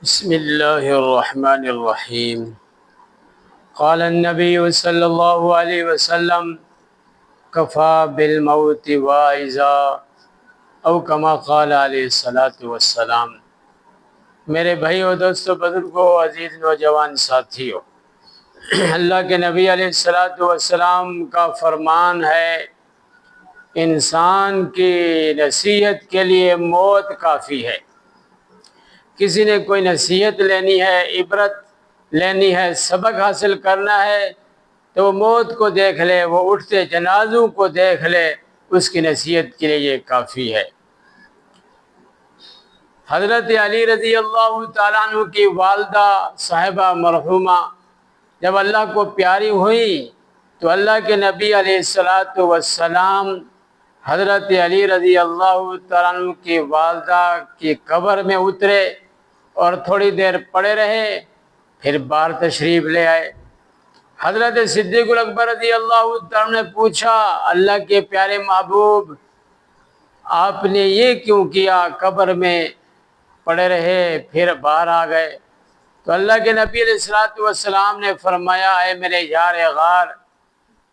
بسم الله الرحمن الرحيم. قال النبي صلى الله عليه وسلم كفى بالموت واعظا او كما قال عليه الصلاة والسلام. میرے بھائیو، دوستو، بزرگوں، عزیز نوجوان ساتھیو، اللہ کے نبی علیہ الصلاۃ والسلام کا فرمان ہے، انسان کی نصیحت کے لیے موت کافی ہے۔ کسی نے کوئی نصیحت لینی ہے، عبرت لینی ہے، سبق حاصل کرنا ہے تو وہ موت کو دیکھ لے، وہ اٹھتے جنازوں کو دیکھ لے، اس کی نصیحت کے لیے یہ کافی ہے۔ حضرت علی رضی اللہ تعالیٰ عنہ کی والدہ صاحبہ مرحومہ جب اللہ کو پیاری ہوئی تو اللہ کے نبی علیہ الصلاۃ والسلام حضرت علی رضی اللہ تعالیٰ عنہ کی والدہ کی قبر میں اترے اور تھوڑی دیر پڑے رہے، پھر باہر تشریف لے آئے۔ حضرت صدیق اکبر رضی اللہ تعالیٰ عنہ نے پوچھا، اللہ کے پیارے محبوب، آپ نے یہ کیوں کیا؟ قبر میں پڑے رہے پھر باہر آ گئے۔ تو اللہ کے نبی علیہ الصلوۃ والسلام نے فرمایا، اے میرے یار غار،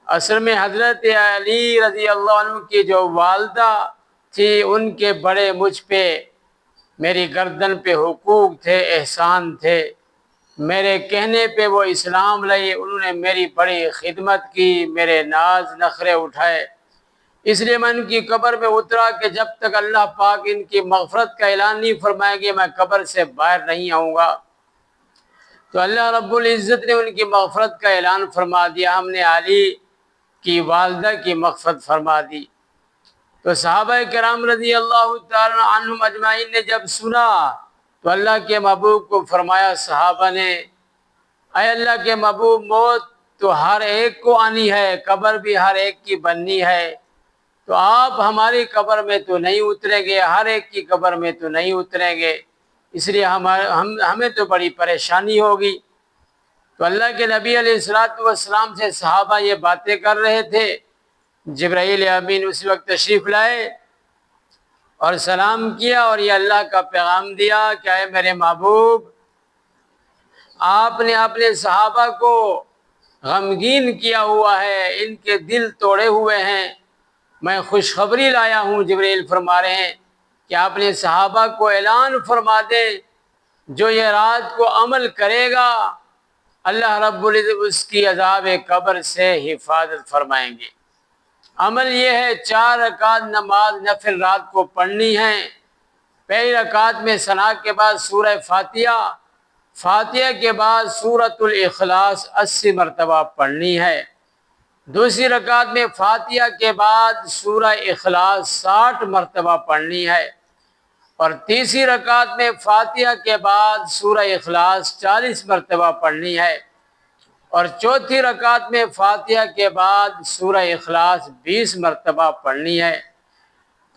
اصل میں حضرت علی رضی اللہ عنہ کی جو والدہ تھی، ان کے بڑے مجھ پہ، میری گردن پہ حقوق تھے، احسان تھے۔ میرے کہنے پہ وہ اسلام لائے، انہوں نے میری بڑی خدمت کی، میرے ناز نخرے اٹھائے۔ اس لیے میں ان کی قبر میں اترا کہ جب تک اللہ پاک ان کی مغفرت کا اعلان نہیں فرمائیں گے، میں قبر سے باہر نہیں آؤں گا۔ تو اللہ رب العزت نے ان کی مغفرت کا اعلان فرما دیا، ہم نے علی کی والدہ کی مغفرت فرما دی۔ تو صحابہ کرام رضی اللہ تعالیٰ عنہم اجمعین نے جب سنا تو اللہ کے محبوب کو فرمایا، صحابہ نے، اے اللہ کے محبوب، موت تو ہر ایک کو آنی ہے، قبر بھی ہر ایک کی بننی ہے، تو آپ ہماری قبر میں تو نہیں اتریں گے، ہر ایک کی قبر میں تو نہیں اتریں گے، اس لیے ہمیں تو بڑی پریشانی ہوگی۔ تو اللہ کے نبی علیہ الصلوۃ والسلام سے صحابہ یہ باتیں کر رہے تھے، جبرائیل امین اس وقت تشریف لائے اور سلام کیا اور یہ اللہ کا پیغام دیا کہ اے میرے محبوب، آپ نے اپنے صحابہ کو غمگین کیا ہوا ہے، ان کے دل توڑے ہوئے ہیں، میں خوشخبری لایا ہوں۔ جبرائیل فرما رہے ہیں کہ آپ نے صحابہ کو اعلان فرما دیں، جو یہ رات کو عمل کرے گا اللہ رب العزت اس کی عذاب قبر سے حفاظت فرمائیں گے۔ عمل یہ ہے، 4 رکعت نماز نفل رات کو پڑھنی ہے۔ پہلی رکعت میں ثنا کے بعد سورہ فاتحہ، فاتحہ کے بعد سورۃ الاخلاص 80 مرتبہ پڑھنی ہے۔ دوسری رکعت میں فاتحہ کے بعد سورہ اخلاص 60 مرتبہ پڑھنی ہے، اور تیسری رکعت میں فاتحہ کے بعد سورہ اخلاص 40 مرتبہ پڑھنی ہے، اور چوتھی رکعت میں فاتحہ کے بعد سورہ اخلاص 20 مرتبہ پڑھنی ہے۔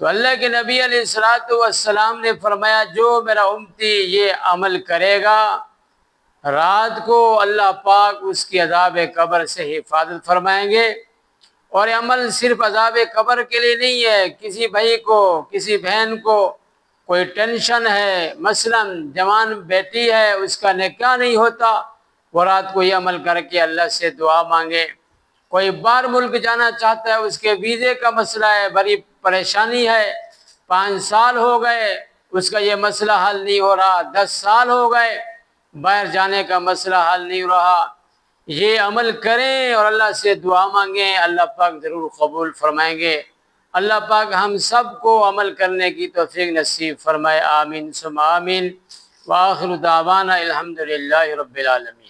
تو اللہ کے نبی علیہ الصلوۃ والسلام نے فرمایا، جو میرا امتی یہ عمل کرے گا رات کو اللہ پاک اس کی عذاب قبر سے حفاظت فرمائیں گے۔ اور یہ عمل صرف عذاب قبر کے لیے نہیں ہے، کسی بھائی کو، کسی بہن کو کوئی ٹینشن ہے، مثلا جوان بیٹی ہے، اس کا نکاح نہیں ہوتا، وہ رات کو یہ عمل کر کے اللہ سے دعا مانگے۔ کوئی باہر ملک جانا چاہتا ہے، اس کے ویزے کا مسئلہ ہے، بڑی پریشانی ہے، 5 سال ہو گئے اس کا یہ مسئلہ حل نہیں ہو رہا، 10 سال ہو گئے باہر جانے کا مسئلہ حل نہیں ہو رہا، یہ عمل کریں اور اللہ سے دعا مانگیں، اللہ پاک ضرور قبول فرمائیں گے۔ اللہ پاک ہم سب کو عمل کرنے کی توفیق نصیب فرمائے، آمین ثم آمین، وآخر دعوانا الحمدللہ رب العالمین۔